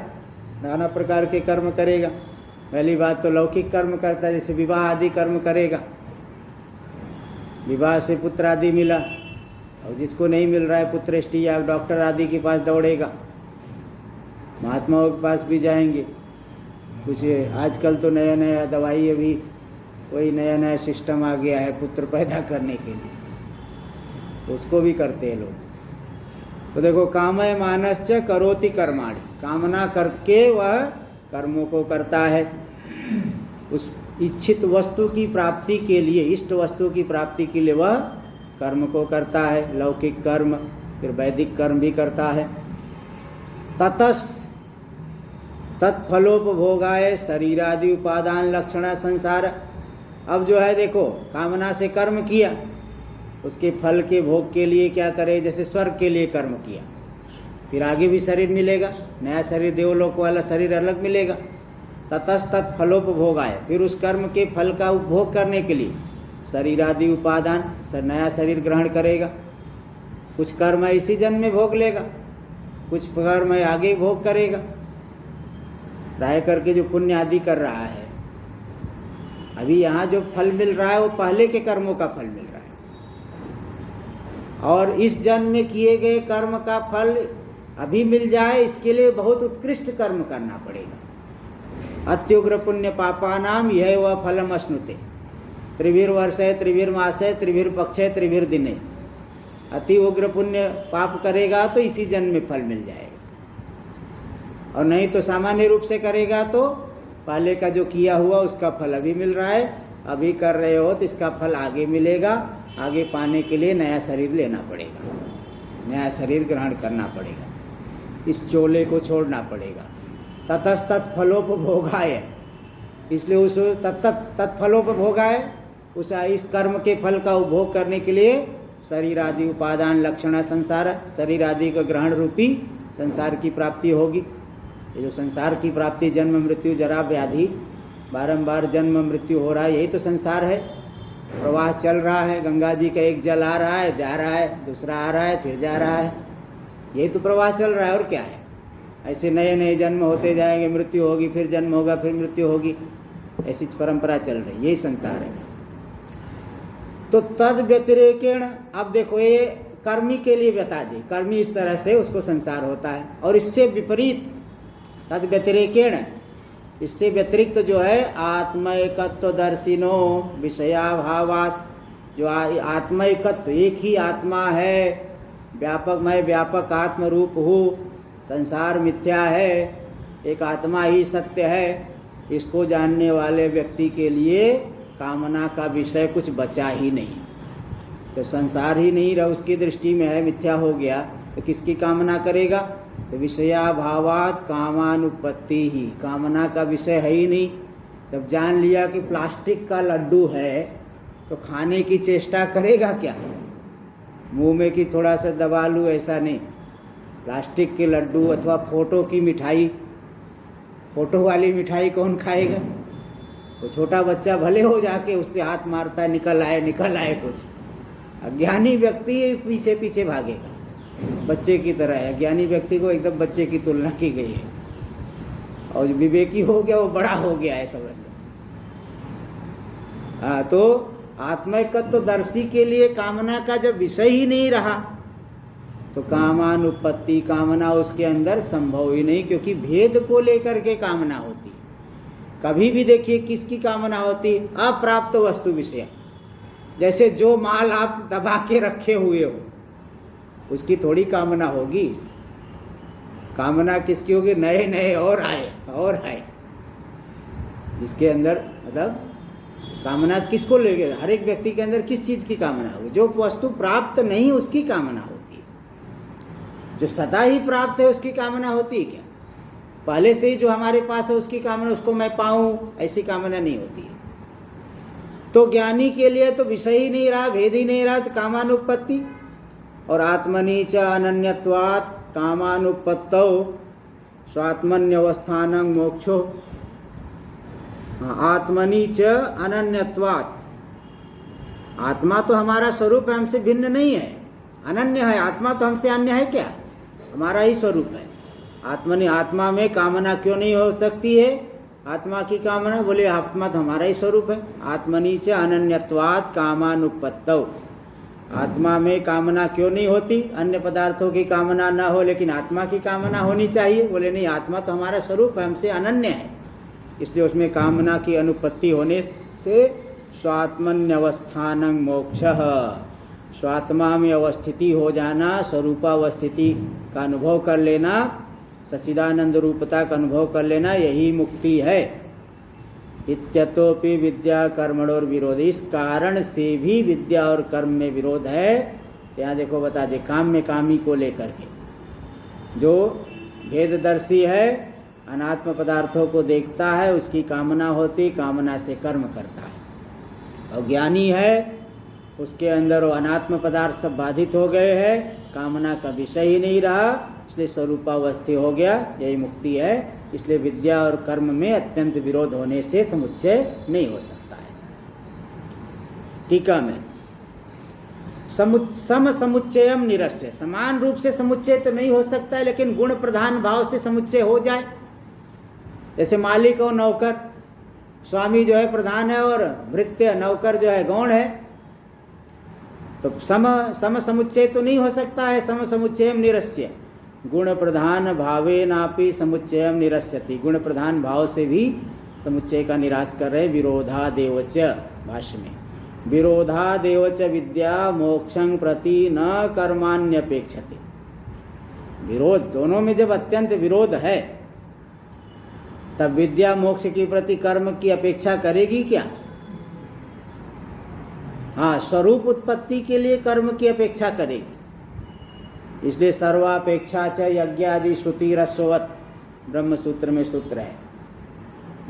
नाना प्रकार के कर्म करेगा। पहली बात तो लौकिक कर्म करता है, जैसे विवाह आदि कर्म करेगा। विवाह से पुत्र आदि मिला, और जिसको नहीं मिल रहा है पुत्रेष्टि या डॉक्टर आदि के पास दौड़ेगा, महात्माओं के पास भी जाएंगे। कुछ आजकल तो नया नया दवाई, अभी कोई नया नया सिस्टम आ गया है पुत्र पैदा करने के लिए, तो उसको भी करते हैं लोग। तो देखो, कामय मानश्च करोति कर्माणि, कामना करके वह कर्मों को करता है। उस इच्छित वस्तु की प्राप्ति के लिए, इष्ट वस्तु की प्राप्ति के लिए वह कर्म को करता है, लौकिक कर्म, फिर वैदिक कर्म भी करता है। ततस तत्फलोपभोगाय शरीरादि उपादान लक्षण संसार। अब जो है देखो, कामना से कर्म किया, उसके फल के भोग के लिए क्या करे, जैसे स्वर्ग के लिए कर्म किया, फिर आगे भी शरीर मिलेगा, नया शरीर, देवलोक वाला शरीर अलग मिलेगा। ततस्तत् फलोपभोगाय, फिर उस कर्म के फल का उपभोग करने के लिए शरीरादि उपादान, नया शरीर ग्रहण करेगा। कुछ कर्म इसी जन्म में भोग लेगा, कुछ कर्म आगे भोग करेगा, रह करके जो पुण्य आदि कर रहा है। अभी यहाँ जो फल मिल रहा है वो पहले के कर्मों का फल मिल रहा है, और इस जन्म में किए गए कर्म का फल अभी मिल जाए, इसके लिए बहुत उत्कृष्ट कर्म करना पड़ेगा। अत्युग्र पुण्य पापानाम यह वह फलम अश्नुते, त्रिभिर्वर्षे त्रिभिर्मासे त्रिभिर्पक्षे त्रिभिर्दिने। अति उग्र पुण्य पाप करेगा तो इसी जन्म में फल मिल जाएगा, और नहीं तो सामान्य रूप से करेगा तो पहले का जो किया हुआ उसका फल अभी मिल रहा है, अभी कर रहे हो तो इसका फल आगे मिलेगा। आगे पाने के लिए नया शरीर लेना पड़ेगा, नया शरीर ग्रहण करना पड़ेगा, इस चोले को छोड़ना पड़ेगा। ततस्तत् फलोपभोगाय, इसलिए उस तत्फलोपभोगाय, उस इस कर्म के फल का उपभोग करने के लिए शरीर आदि उपादान लक्षण संसार, शरीर आदि का ग्रहण रूपी संसार की प्राप्ति होगी। ये जो संसार की प्राप्ति, जन्म मृत्यु जरा व्याधि, बारंबार जन्म मृत्यु हो रहा है, यही तो संसार है। प्रवाह चल रहा है, गंगा जी का एक जल आ रहा है, जा रहा है, दूसरा आ रहा है, फिर जा रहा है, यही तो प्रवाह चल रहा है, और क्या है। ऐसे नए नए जन्म होते जाएंगे, मृत्यु होगी, फिर जन्म होगा, फिर मृत्यु होगी, ऐसी परंपरा चल रही, यही संसार है। तो तद व्यतिरेकेण, अब देखो ये कर्मी के लिए बता दी, कर्मी इस तरह से उसको संसार होता है, और इससे विपरीत तद व्यतिरेकेण, इससे व्यतिरिक्त जो है आत्मैकत्व दर्शिनो विषयाभावात, जो आत्मैकत्व, एक ही आत्मा है, व्यापक, मैं व्यापक आत्म रूप हूँ, संसार मिथ्या है, एक आत्मा ही सत्य है, इसको जानने वाले व्यक्ति के लिए कामना का विषय कुछ बचा ही नहीं। तो संसार ही नहीं रहा, उसकी दृष्टि में है, मिथ्या हो गया, तो किसकी कामना करेगा। तो विषयाभावात कामानुपत्ति ही, कामना का विषय है ही नहीं। जब जान लिया कि प्लास्टिक का लड्डू है तो खाने की चेष्टा करेगा क्या, मुंह में कि थोड़ा सा दबा लूँ, ऐसा नहीं। प्लास्टिक के लड्डू अथवा फोटो की मिठाई, फोटो वाली मिठाई कौन खाएगा। तो छोटा बच्चा भले हो जाके उस पर हाथ मारता है, निकल आए कुछ, अज्ञानी व्यक्ति पीछे पीछे भागेगा, बच्चे की तरह है। ज्ञानी व्यक्ति को एकदम बच्चे की तुलना की गई है, और जो विवेकी हो गया वो बड़ा हो गया है समझ लो। तो आत्मैकत्वदर्शी के लिए कामना का जब विषय ही नहीं रहा तो कामानुपत्ति, कामना उसके अंदर संभव ही नहीं, क्योंकि भेद को लेकर के कामना होती। कभी भी देखिए किसकी कामना होती, अप्राप्त वस्तु विषय। जैसे जो माल आप दबा के रखे हुए हो उसकी थोड़ी कामना होगी। कामना किसकी होगी, नए नए और आए, जिसके अंदर मतलब कामना किसको लेगे, हर एक व्यक्ति के अंदर किस चीज की कामना होगी। जो वस्तु प्राप्त नहीं उसकी कामना होती है, जो सदा ही प्राप्त है उसकी कामना होती है क्या। पहले से ही जो हमारे पास है उसकी कामना, उसको मैं पाऊं, ऐसी कामना नहीं होती है। तो ज्ञानी के लिए तो विषय ही नहीं रहा, भेद ही नहीं रहा, तो कामानुपत्ति। और आत्मनि च अनन्यत्वात् कामानुपत्तौ स्वात्मन्यवस्थानं मोक्षो। आत्मनि च अनन्यत्वात्, आत्मा तो हमारा स्वरूप है, हमसे भिन्न नहीं है, अनन्य है। आत्मा तो हमसे अन्य है क्या? हमारा ही स्वरूप है। आत्मा में कामना क्यों नहीं हो सकती है? आत्मा की कामना, बोले आत्मा तो हमारा ही स्वरूप है। आत्मनि च अनन्यत्वात् कामानुपत्तौ। आत्मा में कामना क्यों नहीं होती? अन्य पदार्थों की कामना ना हो, लेकिन आत्मा की कामना होनी चाहिए। बोले नहीं, आत्मा तो हमारा स्वरूप है, हमसे अनन्य है, इसलिए उसमें कामना की अनुपत्ति होने से स्वात्मन्यवस्थानं मोक्षः, स्वात्मा में अवस्थिति हो जाना, स्वरूपावस्थिति का अनुभव कर लेना, सच्चिदानंद रूपता का अनुभव कर लेना, यही मुक्ति है। इत्यतोपि विद्या कर्मणोर विरोध, इस कारण से भी विद्या और कर्म में विरोध है। यहाँ देखो बता दे, काम में कामी को लेकर के जो भेददर्शी है, अनात्म पदार्थों को देखता है, उसकी कामना होती, कामना से कर्म करता है। और ज्ञानी है, उसके अंदर वो अनात्म पदार्थ सब बाधित हो गए हैं, कामना का विषय ही नहीं रहा, इसलिए स्वरूपावस्थी हो गया, यही मुक्ति है। इसलिए विद्या और कर्म में अत्यंत विरोध होने से समुच्चय नहीं हो सकता है। टीका में सम समुच्चयम निरस्य, समान रूप से समुच्चय तो नहीं हो सकता है, लेकिन गुण प्रधान भाव से समुच्चय हो जाए। जैसे मालिक और नौकर, स्वामी जो है प्रधान है और भृत्य नौकर जो है गौण है, तो सम समुच्चय तो नहीं हो सकता है। सम समुच्चयम निरस्य, गुण प्रधान भावे नापि समुच्चयम निरस्यति, गुण प्रधान भाव से भी समुच्चय का निराश कर रहे। विरोधादेवच, भाष्य में विरोधादेवच विद्या मोक्षं प्रति न कर्माण्यपेक्षते। विरोध, दोनों में जब अत्यंत विरोध है, तब विद्या मोक्ष के प्रति कर्म की अपेक्षा करेगी क्या? हाँ, स्वरूप उत्पत्ति के लिए कर्म की अपेक्षा करेगी। इसलिए सर्वापेक्षा च यज्ञादि श्रुति रस्वत, ब्रह्म सूत्र में सूत्र है।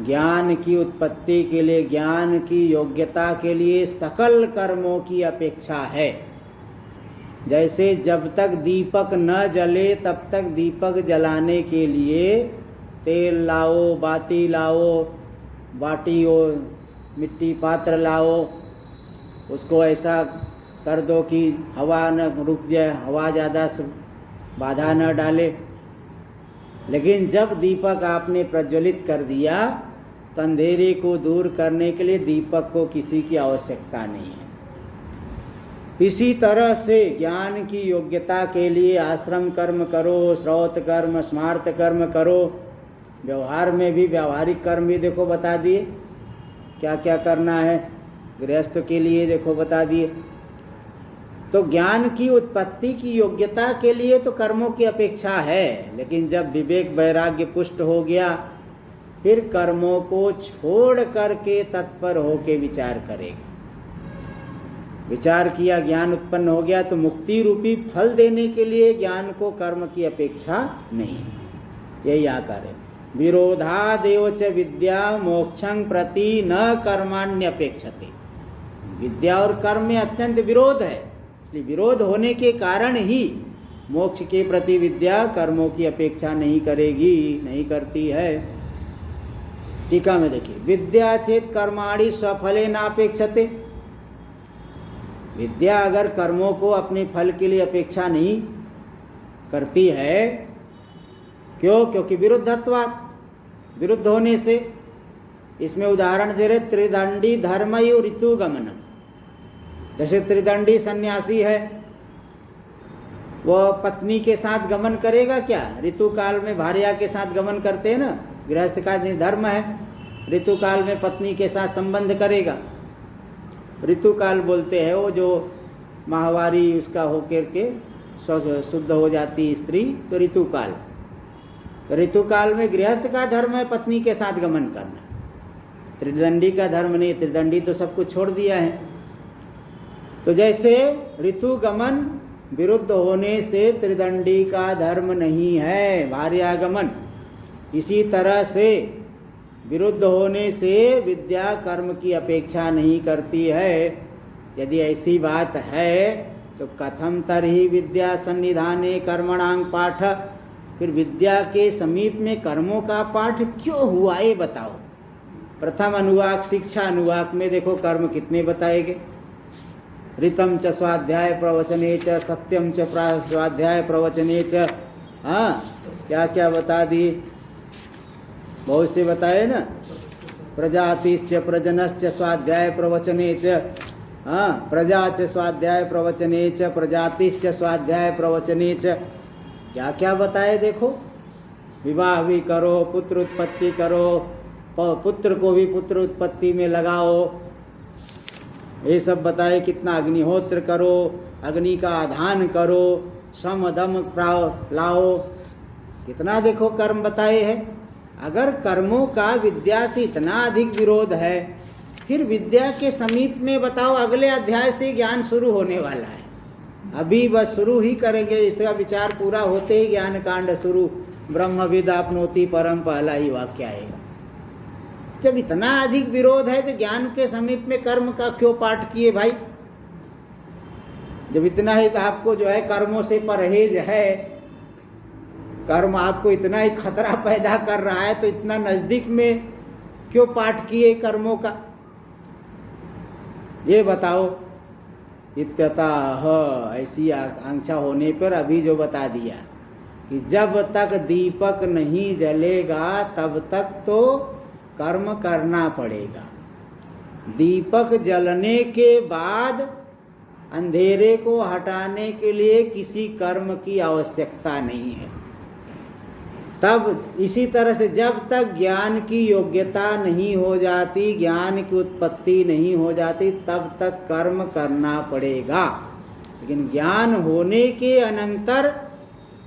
ज्ञान की उत्पत्ति के लिए, ज्ञान की योग्यता के लिए सकल कर्मों की अपेक्षा है। जैसे जब तक दीपक न जले तब तक दीपक जलाने के लिए तेल लाओ, बाती लाओ, बाटी हो, मिट्टी पात्र लाओ, उसको ऐसा कर दो कि हवा न रुक जाए, हवा ज़्यादा बाधा न डाले। लेकिन जब दीपक आपने प्रज्वलित कर दिया, तो अंधेरे को दूर करने के लिए दीपक को किसी की आवश्यकता नहीं है। इसी तरह से ज्ञान की योग्यता के लिए आश्रम कर्म करो, श्रौत कर्म, स्मार्त कर्म करो। व्यवहार में भी व्यावहारिक कर्म भी देखो बता दिए, क्या क्या करना है। गृहस्थ के लिए देखो बता दिए। तो ज्ञान की उत्पत्ति की योग्यता के लिए तो कर्मों की अपेक्षा है, लेकिन जब विवेक वैराग्य पुष्ट हो गया, फिर कर्मों को छोड़ करके तत्पर होके विचार करेगा। विचार किया, ज्ञान उत्पन्न हो गया, तो मुक्ति रूपी फल देने के लिए ज्ञान को कर्म की अपेक्षा नहीं। यही आकार है। विरोधादेव च विद्या मोक्षं प्रति न कर्माण्यपेक्षते। विद्या और कर्म में अत्यंत विरोध है, इसलिए विरोध होने के कारण ही मोक्ष के प्रति विद्या कर्मों की अपेक्षा नहीं करेगी, नहीं करती है। टीका में देखिए, विद्या चेत कर्माणि स्वफले नापेक्षते। विद्या अगर कर्मों को अपने फल के लिए अपेक्षा नहीं करती है, क्यों? क्योंकि विरुद्धत्वात्, विरुद्ध होने से। इसमें उदाहरण दे रहे त्रिदंडी धर्मयु ऋतु गमनम। जैसे त्रिदंडी सन्यासी है, वह पत्नी के साथ गमन करेगा क्या? ऋतु काल में भार्या के साथ गमन करते हैं ना, गृहस्थ का धर्म है, ऋतु काल में पत्नी के साथ संबंध करेगा। ऋतु काल बोलते हैं वो जो माहवारी उसका होकर के शुद्ध हो जाती स्त्री, तो ऋतु काल। तो ऋतु काल में गृहस्थ का धर्म है पत्नी के साथ गमन करना, त्रिदंडी का धर्म नहीं। त्रिदंडी तो सब कुछ छोड़ दिया है। तो जैसे ऋतु गमन विरुद्ध होने से त्रिदंडी का धर्म नहीं है भार्यागमन, इसी तरह से विरुद्ध होने से विद्या कर्म की अपेक्षा नहीं करती है। यदि ऐसी बात है तो कथम तरहि विद्या सन्निधाने कर्मणां पाठ, फिर विद्या के समीप में कर्मों का पाठ क्यों हुआ, ये बताओ। प्रथम अनुवाक शिक्षा अनुवाक में देखो कर्म कितने बताए गए, ऋतम च स्वाध्याय प्रवचने च सत्यम च स्वाध्याय प्रवचने च। हाँ, क्या क्या बता दिए, बहुत से बताए ना। प्रजातिश्च प्रजनश्च स्वाध्याय प्रवचने च। हाँ, प्रजा च स्वाध्याय प्रवचने च, प्रजातिश्च स्वाध्याय प्रवचने च। क्या क्या बताए देखो। विवाह भी करो, पुत्र उत्पत्ति करो, पुत्र को भी पुत्र उत्पत्ति में लगाओ, ये सब बताए। कितना अग्निहोत्र करो, अग्नि का आधान करो, सम दम लाओ, कितना देखो कर्म बताए हैं। अगर कर्मों का विद्या से इतना अधिक विरोध है, फिर विद्या के समीप में बताओ, अगले अध्याय से ज्ञान शुरू होने वाला है। अभी बस शुरू ही करेंगे, इसका विचार पूरा होते ही ज्ञान कांड शुरू। ब्रह्मविद आपनोति परम, पहला ही वाक्य आएगा। जब इतना अधिक विरोध है तो ज्ञान के समीप में कर्म का क्यों पाठ किए भाई? जब इतना ही तो आपको जो है कर्मों से परहेज है, कर्म आपको इतना ही खतरा पैदा कर रहा है, तो इतना नजदीक में क्यों पाठ किए कर्मों का, ये बताओ। इत्यतः ऐसी आकांक्षा होने पर अभी जो बता दिया कि जब तक दीपक नहीं जलेगा तब तक तो कर्म करना पड़ेगा। दीपक जलने के बाद अंधेरे को हटाने के लिए किसी कर्म की आवश्यकता नहीं है। तब इसी तरह से जब तक ज्ञान की योग्यता नहीं हो जाती, ज्ञान की उत्पत्ति नहीं हो जाती, तब तक कर्म करना पड़ेगा। लेकिन ज्ञान होने के अनंतर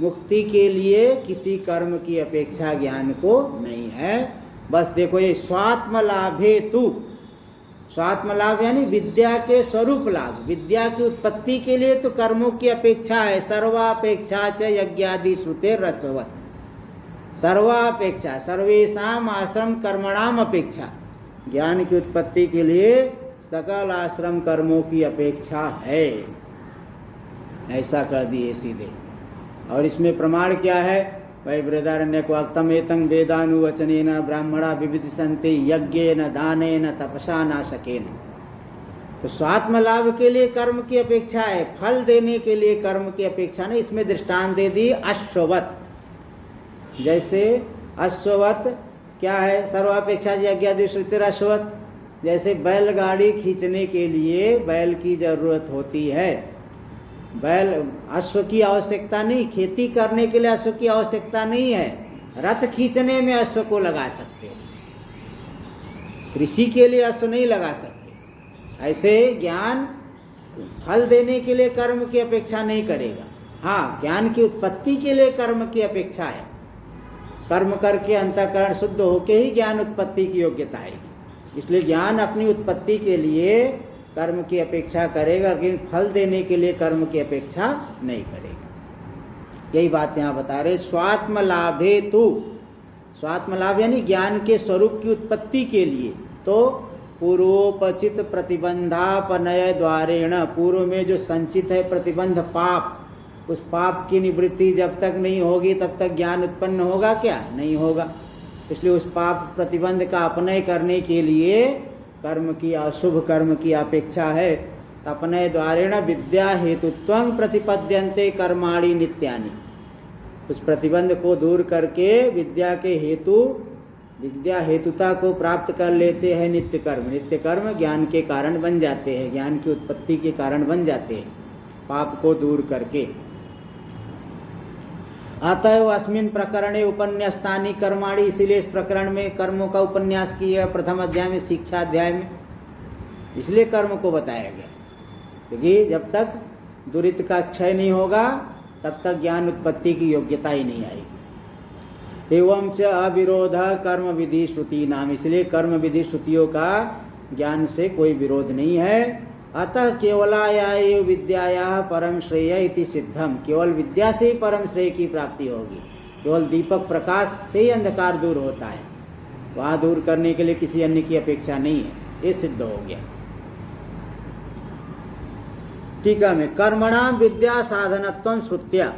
मुक्ति के लिए किसी कर्म की अपेक्षा ज्ञान को नहीं है। बस देखो ये स्वात्म लाभे तु, स्वात्म लाभ यानी विद्या के स्वरूप लाभ, विद्या की उत्पत्ति के लिए तो कर्मों की अपेक्षा है। सर्वापेक्षा च यज्ञादि श्रुते रसवत, सर्वापेक्षा सर्वेषाम आश्रम कर्मणाम अपेक्षा, ज्ञान की उत्पत्ति के लिए सकल आश्रम कर्मों की अपेक्षा है। ऐसा कर दिए सीधे। और इसमें प्रमाण क्या है? वही बृहदारण्यक वाक्तम एतं वेदानुवचनेन ब्राह्मणा विविदिशन्ति यज्ञेन दानेन तपसा नाशकेन। तो स्वात्म लाभ के लिए कर्म की अपेक्षा है, फल देने के लिए कर्म की अपेक्षा नहीं। इसमें दृष्टांत दे दी अश्ववत। जैसे अश्ववत क्या है? सर्वापेक्षा यज्ञादि श्रुतिर अश्ववत। जैसे बैलगाड़ी खींचने के लिए बैल की जरूरत होती है, बैल अश्व की आवश्यकता नहीं, खेती करने के लिए अश्व की आवश्यकता नहीं है, रथ खींचने में अश्व को लगा सकते हो, कृषि के लिए अश्व नहीं लगा सकते। ऐसे ज्ञान फल देने के लिए कर्म की अपेक्षा नहीं करेगा। हाँ, ज्ञान की उत्पत्ति के लिए कर्म की अपेक्षा है। कर्म करके अंतःकरण शुद्ध होके ही ज्ञान उत्पत्ति की योग्यता आएगी। इसलिए ज्ञान अपनी उत्पत्ति के लिए कर्म की अपेक्षा करेगा, लेकिन फल देने के लिए कर्म की अपेक्षा नहीं करेगा। यही बात यहाँ बता रहे। स्वात्म लाभे तु, स्वात्म लाभ यानी ज्ञान के स्वरूप की उत्पत्ति के लिए तो पूर्वोपचित प्रतिबंधापनय द्वारेण, पूर्व में जो संचित है प्रतिबंध पाप, उस पाप की निवृत्ति जब तक नहीं होगी तब तक ज्ञान उत्पन्न होगा क्या? नहीं होगा। इसलिए उस पाप प्रतिबंध का अपनय करने के लिए कर्म की, अशुभ कर्म की अपेक्षा है। अपनय द्वारेण विद्या हेतुत्वं प्रतिपद्यन्ते कर्माणि नित्यानि। उस प्रतिबंध को दूर करके विद्या के हेतु, विद्या हेतुता को प्राप्त कर लेते हैं नित्य कर्म। नित्य कर्म ज्ञान के कारण बन जाते हैं, ज्ञान की उत्पत्ति के कारण बन जाते हैं, पाप को दूर करके। अतएव अस्मिन् प्रकरणे उपन्यास्तानि कर्माणि, इसीलिए इस प्रकरण में कर्मों का उपन्यास किया प्रथम अध्याय में, शिक्षा अध्याय में। इसलिए कर्म को बताया गया क्योंकि जब तक दुरित का क्षय नहीं होगा तब तक ज्ञान उत्पत्ति की योग्यता ही नहीं आएगी। एवं च अविरोध कर्म विधि श्रुति नाम, इसलिए कर्म विधि श्रुतियों का ज्ञान से कोई विरोध नहीं है। अतः केवलाया विद्याया परम श्रेय इति सिद्धम, केवल विद्या से ही परम श्रेय की प्राप्ति होगी। केवल दीपक प्रकाश से ही अंधकार दूर होता है, वहां दूर करने के लिए किसी अन्य की अपेक्षा नहीं है, ये सिद्ध हो गया। टीका में कर्मणाम विद्या साधनत्वं श्रुत्या,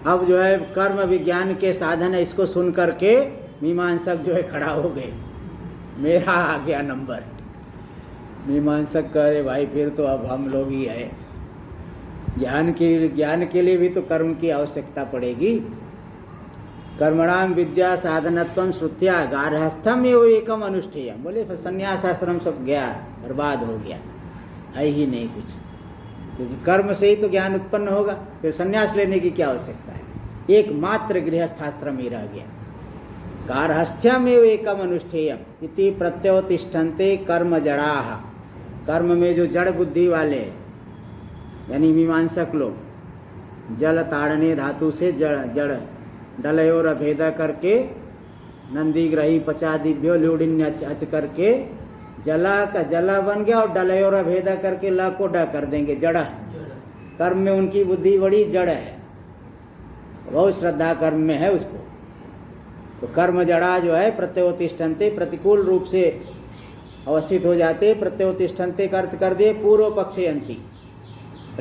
अब जो है कर्म विज्ञान के साधन है, इसको सुन करके मीमांसक जो है खड़ा हो गए, मेरा आ गया नंबर। मीमांसक कह रहे भाई फिर तो अब हम लोग ही है, ज्ञान के लिए भी तो कर्म की आवश्यकता पड़ेगी। कर्मणाम विद्या साधनत्वम श्रुत्या गार्हस्थ्यम एवं एकम अनुष्ठेयम। बोले फिर संन्यास आश्रम सब गया, बर्बाद हो गया, है ही नहीं कुछ, क्योंकि कर्म से ही तो ज्ञान उत्पन्न होगा, फिर संन्यास लेने की क्या आवश्यकता है। एकमात्र गृहस्थाश्रम ही रह गया। गार्हस्थ्यम एवं एकम अनुष्ठेयम इति प्रत्योतिष्ठन्ते कर्म जड़ाः। कर्म में जो जड़ बुद्धि वाले यानी मीमांसक लोग, जल ताड़ने धातु से जड़ डलयोर अभेद करके नंदीग्रही पचा दिव्यो ल्यूडिन्य अच करके जला का जला बन गया, और डलयोर अभेद करके ला को ड कर देंगे, जड़। कर्म में उनकी बुद्धि बड़ी जड़ है, बहुत श्रद्धा कर्म में है उसको। तो कर्म जड़ा जो है प्रत्योतिष्ठन्ते, प्रतिकूल रूप से अवस्थित हो जाते। प्रत्योतिष्ठन्ते का अर्थ कर दिए पूर्व पक्षयंती।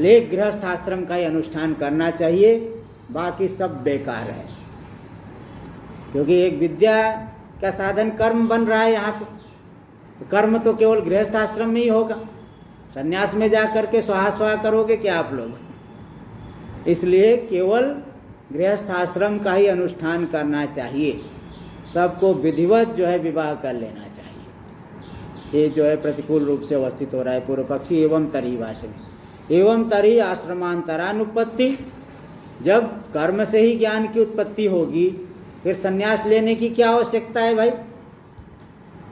एक गृहस्थ आश्रम का ही अनुष्ठान करना चाहिए, बाकी सब बेकार है, क्योंकि एक विद्या का साधन कर्म बन रहा है यहाँ पे। तो कर्म तो केवल गृहस्थ आश्रम में ही होगा, संन्यास में जा करके स्वाहा स्वाहा करोगे क्या आप लोग। इसलिए केवल गृहस्थ आश्रम का ही अनुष्ठान करना चाहिए, सबको विधिवत जो है विवाह कर लेना चाहिए। ये जो है प्रतिकूल रूप से अवस्थित हो रहा है पूर्व पक्षी। एवं तरी वासन एवं तरी आश्रमांतरानुपत्ति। जब कर्म से ही ज्ञान की उत्पत्ति होगी, फिर संन्यास लेने की क्या आवश्यकता है भाई।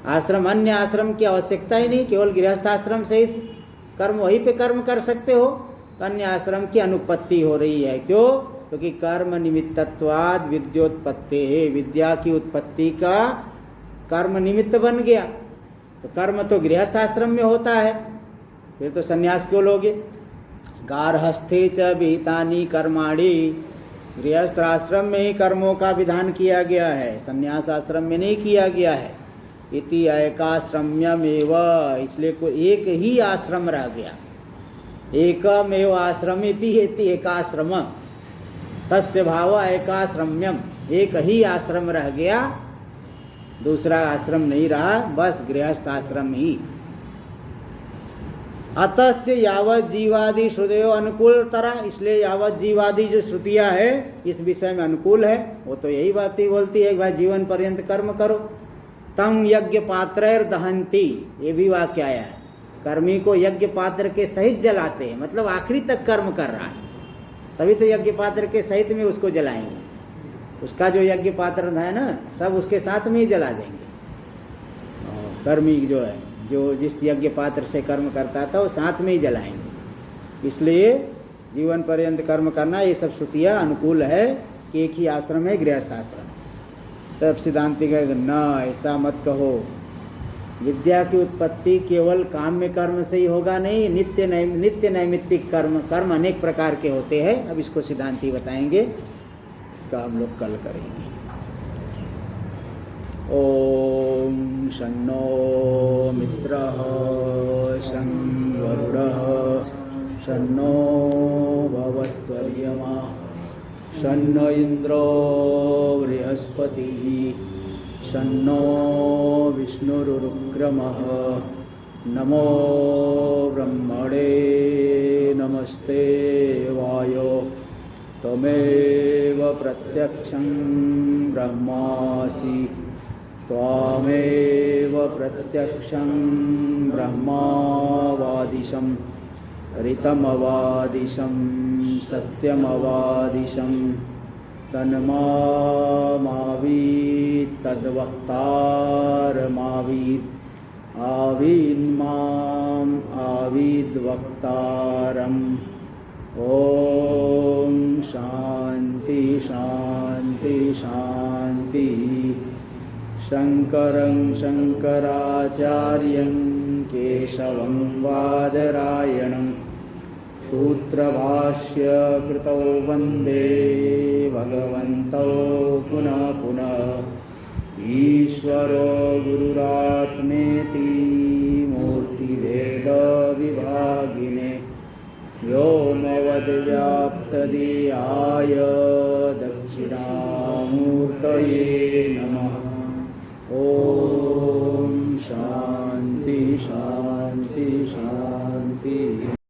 आश्रम अन्य आश्रम की आवश्यकता ही नहीं, केवल गृहस्थ आश्रम से ही कर्म वहीं पे कर्म कर सकते हो। अन्य आश्रम की अनुपत्ति हो रही है, क्यों? क्योंकि कर्म निमित्तत्वाद विद्योत्पत्ति है, विद्या की उत्पत्ति का कर्म निमित्त बन गया। तो कर्म तो गृहस्थ आश्रम में होता है, फिर तो संन्यास क्यों लोगे। गार्हस्थ्ये च विहितानि कर्माणि। गृहस्थ आश्रम में ही कर्मों का विधान किया गया है, संन्यास आश्रम में नहीं किया गया है। इति एकाश्रम्यमेव, इसलिए को एक ही आश्रम रह गया। एकमेव आश्रम इति एकाश्रम, तस्य भाव एकाश्रम्यम। एक ही आश्रम रह गया, दूसरा आश्रम नहीं रहा, बस गृहस्थ आश्रम ही। अतस्य यावत जीवादि श्रुतयो अनुकूलतरा। इसलिए यावत जीवादि जो श्रुतियां है इस विषय में अनुकूल है, वो तो यही बात ही बोलती है, भाई जीवन पर्यंत कर्म करो। तम यज्ञ पात्रैर दहंती, ये भी वाक्य आया है। कर्मी को यज्ञ पात्र के सहित जलाते हैं, मतलब आखिरी तक कर्म कर रहा है, तभी तो यज्ञ पात्र के सहित में उसको जलाएंगे। उसका जो यज्ञ पात्र है ना, सब उसके साथ में ही जला देंगे। कर्मी जो है, जो जिस यज्ञ पात्र से कर्म करता था, वो साथ में ही जलाएंगे। इसलिए जीवन पर्यंत कर्म करना, ये सब श्रुतियाँ अनुकूल है कि एक ही आश्रम है गृहस्थ आश्रम। तब सिद्धांति कहेगा न, ऐसा मत कहो। विद्या की उत्पत्ति केवल काम में कर्म से ही होगा नहीं, नित्य नैमित्तिक कर्म अनेक प्रकार के होते हैं। अब इसको सिद्धांति बताएंगे, इसका हम लोग कल करेंगे। ओम शन्नो मित्रः शं वरुणः शन्नो भवत्वर्यमा शन्न इन्द्रो बृहस्पतिः शन्नो विष्णुरुक्रमः। नमो ब्रह्मणे नमस्ते वायो त्वमेव प्रत्यक्षं ब्रह्मासि त्वामेव प्रत्यक्षं ब्रह्मावादिशं ऋतमवादिशं सत्यमवादिशं तन्मावीत् तद्वक्तारमावीत् आवीन्माम् आवीद्वक्तारम्। ओम शांति शांति शांति। शंकरं शंकराचार्यं केशवं बादरायणं सूत्रभाष्य कृतौ वन्दे भगवन्तौ पुनः पुनः। ईश्वरो गुरुरात्मेति मूर्तिभेदविभागिने व्योमवद्व्याप्तदेहाय दक्षिणामूर्तये नमः। ओम शांति शांति शांति।